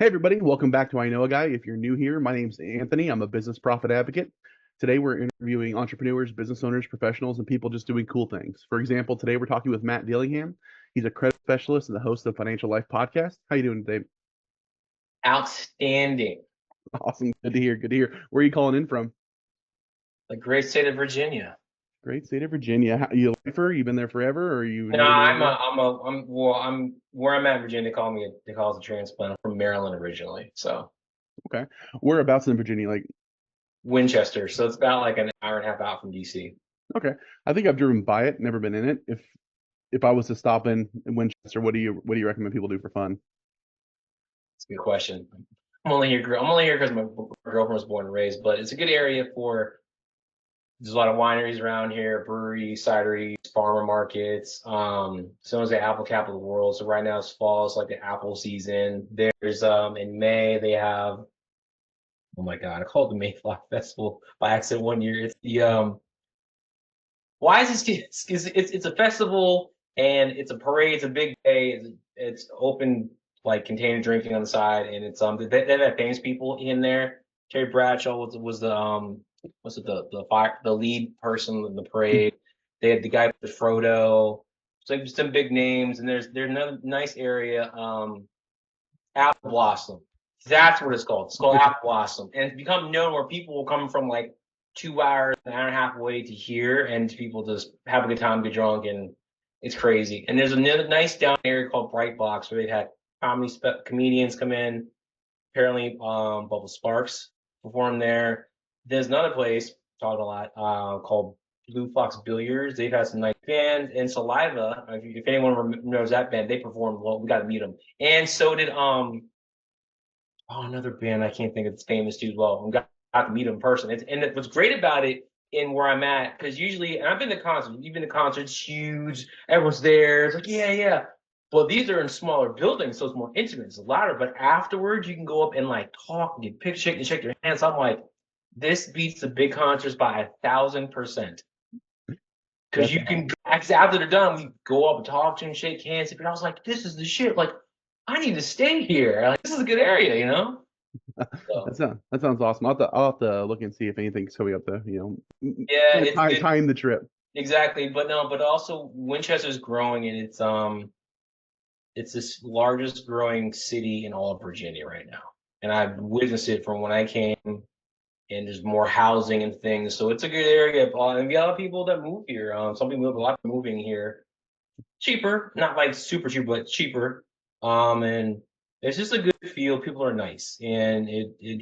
Hey everybody, welcome back to I Know a Guy. If you're new here, my name's Anthony. I'm a business profit advocate. Today we're interviewing entrepreneurs, business owners, professionals, and people just doing cool things. For example, today we're talking with Matt Dillingham. He's a credit specialist and the host of Financial Life podcast. How you doing today? Outstanding. Awesome. Good to hear. Good to hear. Where are you calling in from? The great state of Virginia. Great state of Virginia. You a lifer? You been there forever, or are you No, new to moving I'm where I'm at in Virginia. They call us a transplant. I'm from Maryland originally, so there? Okay. Whereabouts in Virginia? Like, Winchester. So it's about like an hour and a half out from DC. okay. I think I've driven by it, never been in it. If I was to stop in Winchester, what do you recommend people do for fun? It's a good question. I'm only here because my girlfriend was born and raised, but it's a good area for. There's a lot of wineries around here, breweries, cideries, farmer markets. So is the apple capital of the world. So right now it's fall, it's like the apple season. There's in May they have, oh my God, I called it the Mayflower Festival by accident one year. It's the why is this it's a festival and it's a parade, it's a big day, it's open like container drinking on the side, and it's they have famous people in there. Terry Bradshaw was the what's it the lead person in the parade. They had the guy with Frodo. It's like some big names, and there's another nice area, Apple Blossom. That's what it's called. It's called Apple Blossom, and it's become known where people will come from like 2 hours, an hour and a half away to here, and people just have a good time, get drunk, and it's crazy. And there's another nice down area called Bright Box where they've had comedians come in. Apparently, Bubble Sparks perform there. There's another place talking a lot called Blue Fox Billiards. They've had some nice bands, and Saliva. If anyone knows that band, they performed well. We got to meet them, and so did another band I can't think of it's famous too as well. We got to meet them in person. What's great about it in where I'm at, because usually, and I've been to concerts, you've been to concerts, huge, everyone's there. It's like, yeah, yeah. But these are in smaller buildings, so it's more intimate, it's louder. But afterwards, you can go up and like talk and get pictures, shake their hands. I'm like, this beats the big concerts by 1,000%. Because you can, after they're done, we go up and talk to them, shake hands. And I was like, this is the shit. Like, I need to stay here. Like, this is a good area, you know? So, That sounds awesome. I'll have to look and see if anything's coming up to yeah, kind of time the trip. exactly. But no, but also Winchester's growing, and it's this largest growing city in all of Virginia right now. And I've witnessed it from when I came, and there's more housing and things. So it's a good area. And we have a lot of people that move here. Some people have a lot of moving here. Cheaper, not like super cheap, but cheaper. And it's just a good feel. People are nice. And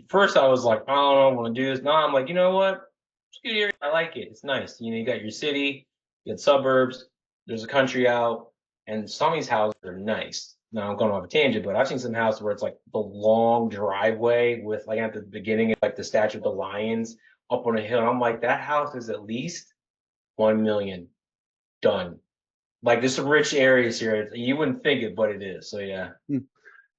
first I was like, I don't know, I want to do this. Now I'm like, you know what? It's a good area. I like it. It's nice. You know, you got your city, you got suburbs, there's a country out, and some of these houses are nice. Now I'm going off a tangent, but I've seen some houses where it's like the long driveway with like at the beginning, like the statue of the lions up on a hill. And I'm like, that house is at least 1 million done. Like this rich areas here. You wouldn't think it, but it is. So yeah.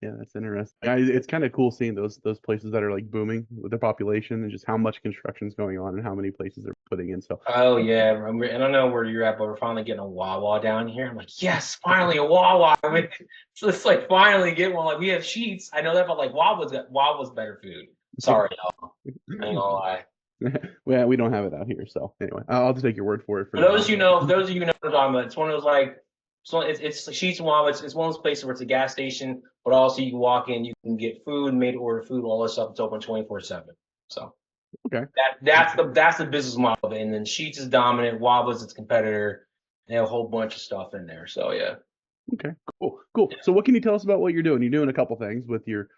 Yeah, that's interesting. It's kind of cool seeing those places that are like booming with their population and just how much construction's going on and how many places they're putting in. So Oh yeah, I don't know where you're at, but we're finally getting a Wawa down here. I'm like, yes, finally a Wawa. I mean, so it's like finally get one. Like we have Sheets. I know that, but like Wawa's better food. Sorry, y'all. I ain't gonna lie. well, we don't have it out here. So anyway, I'll just take your word for it for For now. those of you who know what I'm talking about, it's one of those like, so it's Sheets and Wawa. It's one of those places where it's a gas station, but also you can walk in, you can get food, made to order food, all this stuff. It's open 24/7. So. Okay. That's the business model of it. And then Sheets is dominant, Waba's its competitor. They have a whole bunch of stuff in there. So yeah. Okay. Cool. So what can you tell us about what you're doing? You're doing a couple things with your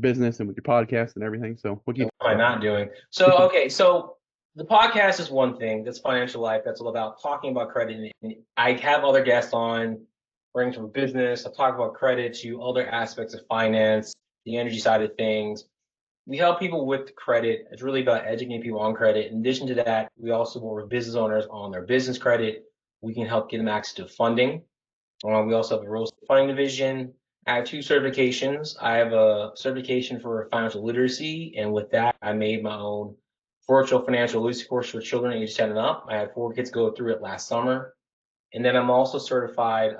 business and with your podcast and everything. So what can you What am I not doing? So okay, so the podcast is one thing. That's Financial Life. That's all about talking about credit. And I have other guests on, bring from business. I talk about credit to other aspects of finance, the energy side of things. We help people with credit. It's really about educating people on credit. In addition to that, we also work with business owners on their business credit. We can help get them access to funding. We also have a real estate funding division. I have two certifications. I have a certification for financial literacy, and with that, I made my own virtual financial literacy course for children aged 10 and up. I had 4 kids go through it last summer. And then I'm also a certified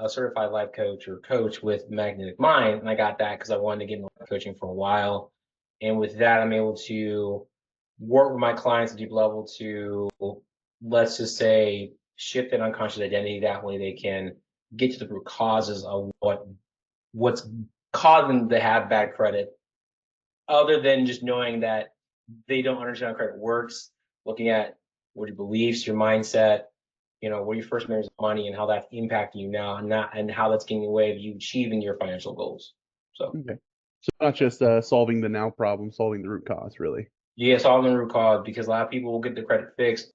life coach or coach with Magnetic Mind. And I got that because I wanted to get more coaching for a while. And with that, I'm able to work with my clients at a deep level to, let's just say, shift that unconscious identity. That way they can get to the root causes of what's causing them to have bad credit, other than just knowing that they don't understand how credit works, looking at what your beliefs, your mindset, what your first measures of money and how that's impacting you now, and how that's getting in the way of you achieving your financial goals. So Okay. So not just solving the now problem, solving the root cause, really. yeah, solving the root cause, because a lot of people will get the credit fixed,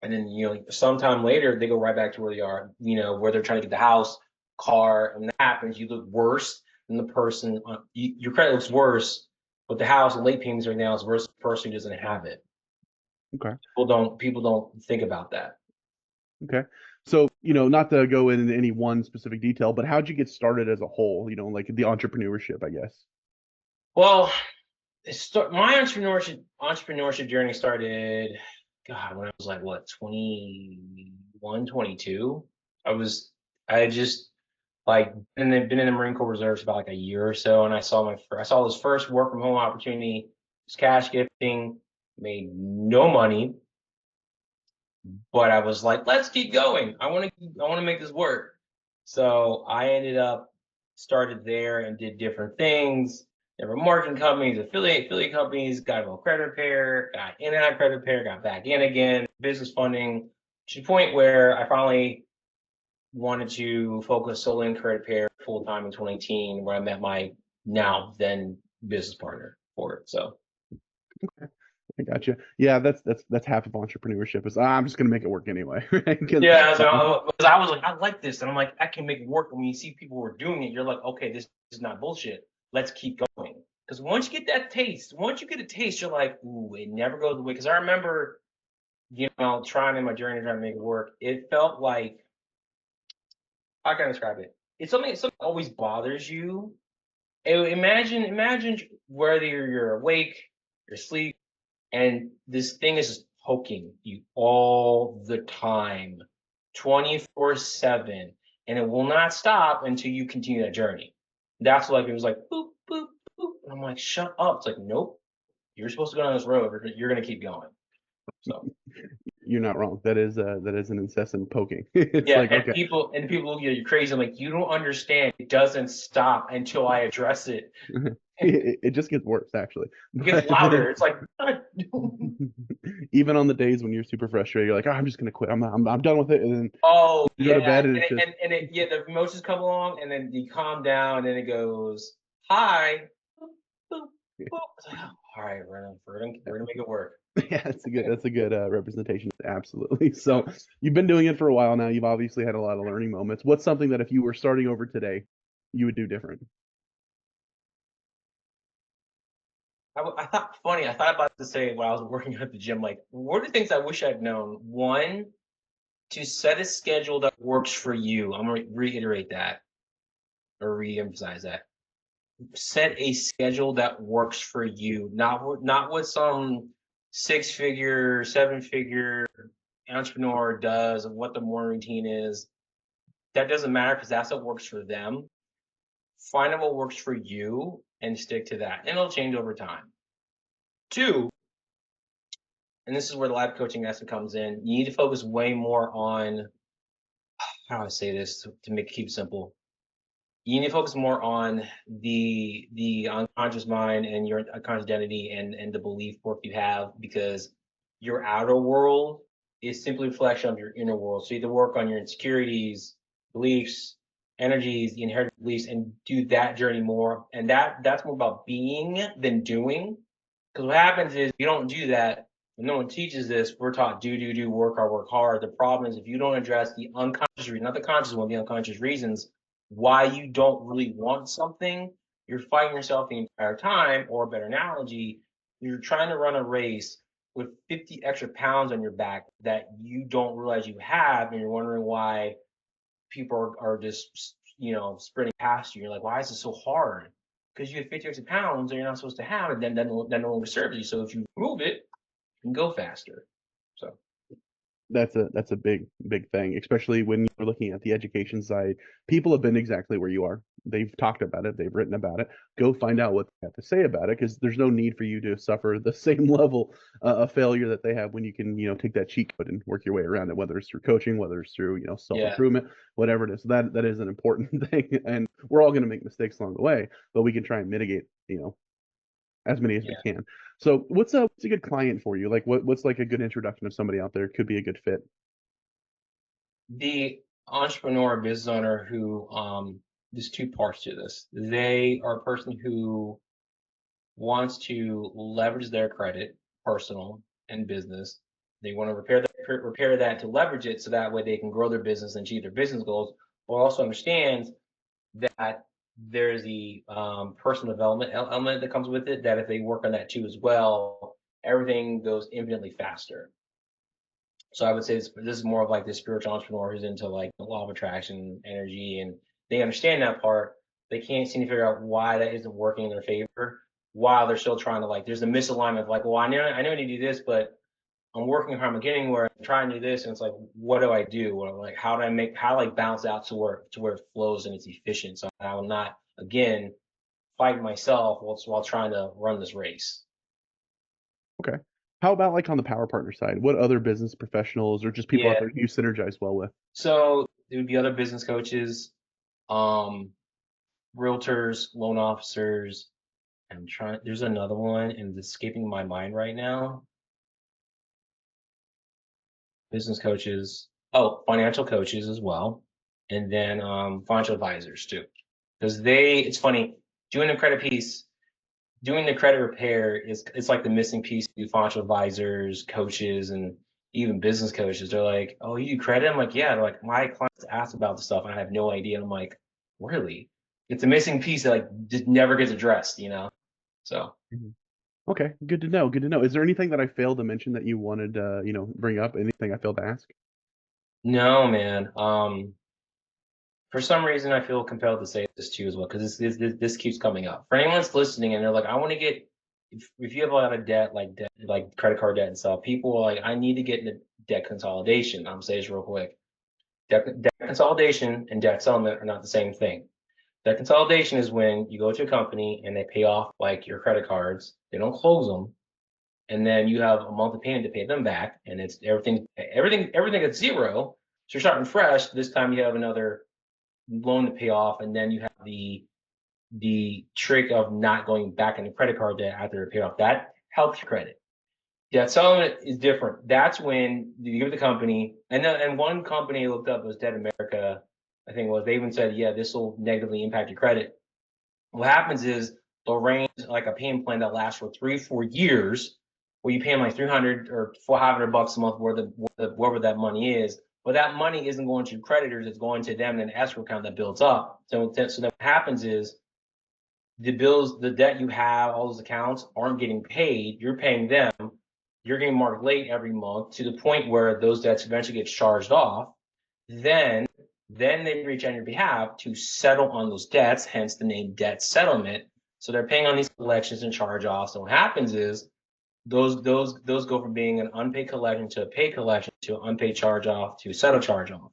and then sometime later they go right back to where they are, where they're trying to get the house, car, and that happens. You look worse than the person. Your credit looks worse, but the house and late payments right now is versus the person who doesn't have it. Okay. People don't think about that. Okay. So, not to go into any one specific detail, but how'd you get started as a whole, like the entrepreneurship, I guess? Well, my entrepreneurship journey started, God, when I was like, what, 21, 22. I just like, and then been in the Marine Corps Reserves about like a year or so, and I saw this first work from home opportunity. It was cash gifting, made no money, but I was like, let's keep going. I want to make this work. So I ended up started there and did different things. There were marketing companies, affiliate companies, got a credit repair, got in and out of credit repair, got back in again, business funding, to the point where I finally wanted to focus solely on credit repair full time in 2018, where I met my now then business partner for it. So I got you. Yeah, that's half of entrepreneurship is I'm just gonna make it work anyway. Right? yeah, so I was like, I like this, and I'm like, I can make it work. And when you see people who are doing it, you're like, okay, this is not bullshit. Let's keep going. Because once you get a taste, you're like, ooh, it never goes away. Because I remember, trying in my journey, trying to make it work. It felt like, how can I describe it? It's something that always bothers you. Imagine whether you're awake, you're asleep, and this thing is just poking you all the time, 24/7, and it will not stop until you continue that journey. That's like, it was like boop, boop, boop. And I'm like, shut up. It's like, nope, you're supposed to go down this road. You're going to keep going. So You're not wrong. That is an incessant poking. It's yeah, like, and okay. people look at you, you're crazy. I'm like, you don't understand. It doesn't stop until I address it. It just gets worse, actually. It gets But louder. It's like, even on the days when you're super frustrated, you're like, oh, I'm just gonna quit. I'm done with it. And then oh you go to yeah, bed and it's just yeah, the emotions come along, and then you calm down, and then it goes, hi, boop, boop, boop. It's like, oh, all right, we're gonna make it work. yeah, that's a good representation. Absolutely. So you've been doing it for a while now. You've obviously had a lot of learning moments. What's something that if you were starting over today, you would do different? I thought funny. I thought about to say when I was working at the gym, like, what are the things I wish I'd known? One, to set a schedule that works for you. I'm gonna reiterate that or re-emphasize that. Set a schedule that works for you, not what some 6-figure, 7-figure entrepreneur does, what the morning routine is. That doesn't matter, because that's what works for them. Find out what works for you and stick to that, and it'll change over time. Two, and this is where the life coaching aspect comes in, you need to focus way more on, how do I say this to keep it simple. You need to focus more on the unconscious mind and your unconscious identity, and the belief work you have, because your outer world is simply a reflection of your inner world. So you have to work on your insecurities, beliefs, energies, the inherent beliefs, and do that journey more. And that's more about being than doing. Because what happens is, you don't do that. When no one teaches this, we're taught do, work hard, work hard. The problem is, if you don't address the unconscious reason, not the conscious one, the unconscious reasons why you don't really want something, you're fighting yourself the entire time. Or a better analogy, you're trying to run a race with 50 extra pounds on your back that you don't realize you have, and you're wondering why people are just sprinting past you. You're like, why is it so hard? Because you have 50 extra pounds that you're not supposed to have, and then that no longer serves you. So if you move it, you can go faster. So That's a big thing, especially when you're looking at the education side. People have been exactly where you are. They've talked about it, they've written about it. Go find out what they have to say about it, because there's no need for you to suffer the same level of failure that they have when you can, take that cheat code and work your way around it, whether it's through coaching, whether it's through, Yeah, self-improvement, whatever it is. That is an important thing. And we're all going to make mistakes along the way, but we can try and mitigate, as many as we yeah. can. So what's a good client for you? Like what's like a good introduction of somebody out there could be a good fit? The entrepreneur business owner who there's two parts to this. They are a person who wants to leverage their credit, personal and business. They want to repair that to leverage it so that way they can grow their business and achieve their business goals, but also understands that there's the personal development element that comes with it, that if they work on that too as well, everything goes infinitely faster. So I would say this is more of like the spiritual entrepreneur who's into like the law of attraction, energy, and they understand that part. They can't seem to figure out why that isn't working in their favor, while they're still trying to, like, there's a misalignment of like, well, I know I need to do this, but I'm working hard. I'm getting where I'm trying to do this, and it's like, what do I do? Or like, how do I balance out to where it flows and it's efficient, so I will not again fight myself while trying to run this race. Okay. How about like on the power partner side? What other business professionals or just people out Yeah. there you synergize well with? So there would be other business coaches, um, realtors, loan officers. I'm trying. There's another one, and it's escaping my mind right now. Business coaches. Oh, financial coaches as well, and then financial advisors too. Because it's funny, doing the credit piece, doing the credit repair is it's like the missing piece to financial advisors, coaches, and even business coaches. They're like, "Oh, you do credit?" I'm like, "Yeah." They're like, "My clients ask about the stuff, and I have no idea." And I'm like, "Really?" It's a missing piece that like just never gets addressed. So Mhm. Okay, good to know. Good to know. Is there anything that I failed to mention that you wanted to, bring up? Anything I failed to ask? no, man. For some reason, I feel compelled to say this too as well, because this keeps coming up. For anyone that's listening and they're like, I want to get, if you have a lot of debt, like credit card debt and stuff, people are like, I need to get into debt consolidation. I'm saying this real quick. Debt consolidation and debt settlement are not the same thing. Debt consolidation is when you go to a company and they pay off like your credit cards. They don't close them, and then you have a monthly payment to pay them back, and it's everything at zero. So you're starting fresh. This time you have another loan to pay off, and then you have the trick of not going back into credit card debt after they're paid off. That helps your credit. Debt settlement is different. That's when you give the company, and one company I looked up was Debt America. I think it was, they even said, yeah, this will negatively impact your credit. What happens is they'll arrange like a payment plan that lasts for 3 4 years, where you pay them like 300 or $400 a month wherever that money is. But that money isn't going to creditors; it's going to them in an escrow account that builds up. So what happens is the bills, the debt you have, all those accounts aren't getting paid. You're paying them. You're getting marked late every month to the point where those debts eventually get charged off. Then, then they reach on your behalf to settle on those debts, hence the name debt settlement. So they're paying on these collections and charge offs. So what happens is those go from being an unpaid collection to a paid collection to an unpaid charge off to settle charge off.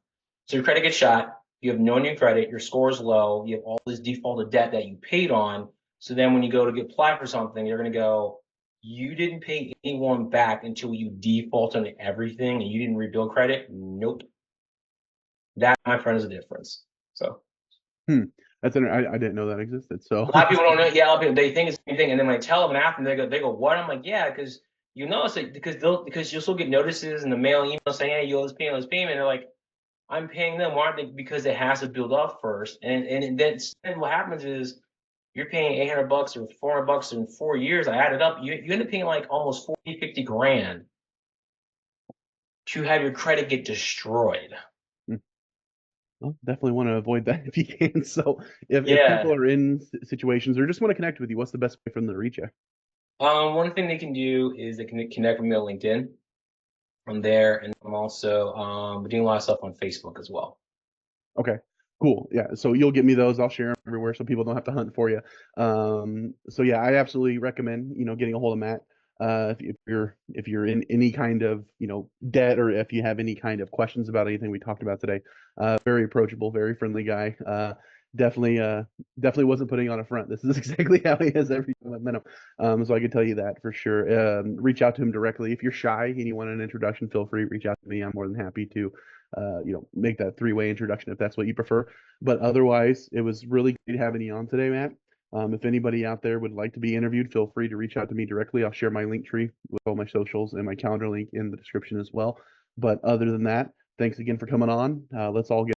So your credit gets shot. You have no new credit. Your score is low. You have all this defaulted debt that you paid on. So then when you go to get applied for something, you're going to go, you didn't pay anyone back until you default on everything and you didn't rebuild credit. Nope. That, my friend, is the difference. So Hmm. I didn't know that existed. So a lot of people don't know. Yeah, a lot of people, they think it's the same thing, and then when I tell them after, they go, what? I'm like, yeah, because it's like, because you'll still get notices in the mail, email saying, hey, you owe this payment. They're like, I'm paying them. Why aren't they? Because it has to build up first, and then what happens is you're paying $800 or $400 in 4 years. I added up. You end up paying like almost 40, 50 grand to have your credit get destroyed. hmm, well, definitely want to avoid that if you can. So if people Yeah. are in situations or just want to connect with you, what's the best way for them to reach you? One thing they can do is they can connect with me on LinkedIn. I'm there, and I'm also doing a lot of stuff on Facebook as well. Okay, cool. Yeah, so you'll get me those. I'll share them everywhere so people don't have to hunt for you. So yeah, I absolutely recommend, getting a hold of Matt. If you're in any kind of debt, or if you have any kind of questions about anything we talked about today, very approachable, very friendly guy. Definitely definitely wasn't putting on a front. This is exactly how he is every time I've met him. So I can tell you that for sure. Reach out to him directly if you're shy and you want an introduction. Feel free, reach out to me. I'm more than happy to make that three-way introduction if that's what you prefer. But otherwise, it was really great having you on today, Matt. If anybody out there would like to be interviewed, feel free to reach out to me directly. I'll share my link tree with all my socials and my calendar link in the description as well. But other than that, thanks again for coming on. Let's all get